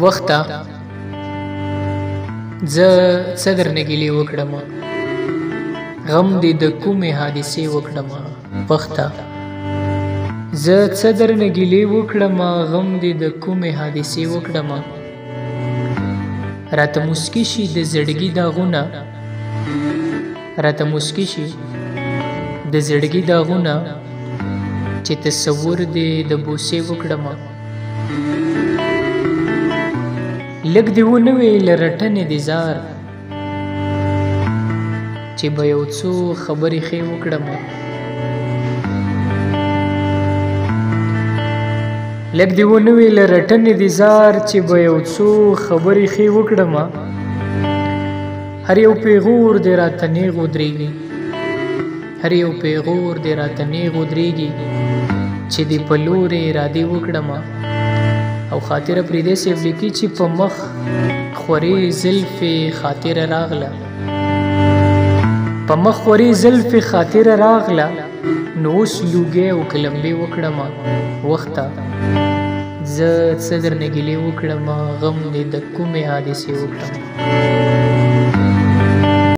وخته زه څه درنه ګیلې وکړم، غم دې د کومې حادثې وکړم. وخته زه څه درنه ګیلې وکړم، غم دې د کومې حادثې وکړم. راته مسکي شي د زړګي داغونه، راته مسکي شي د زړګي داغونه، چې تصور دې د بوسې وکړم. لږ دې ونه وی له رټنې دې زار، چې به یو څو خبرې ښې وکړم. لږ دې ونه وی له رټنې دې زار، چې به یو څو خبرې ښې وکړم. هر یو پیغور دې راته نیغ ودرېږي، هر یو پیغور دې راته نیغ ودرېږي، چې دې په لورې ارادې وکړم. او خاطره پرېدی صاحب لیکي چې په مخ خورې زلفې خاطره راغله، په مخ خورې زلفې خاطره راغله، نو اوس لوګی او کلمبې وکړم. وخته زه څه درنه ګیلې وکړم، غم دې د کومې حادثې وکړم.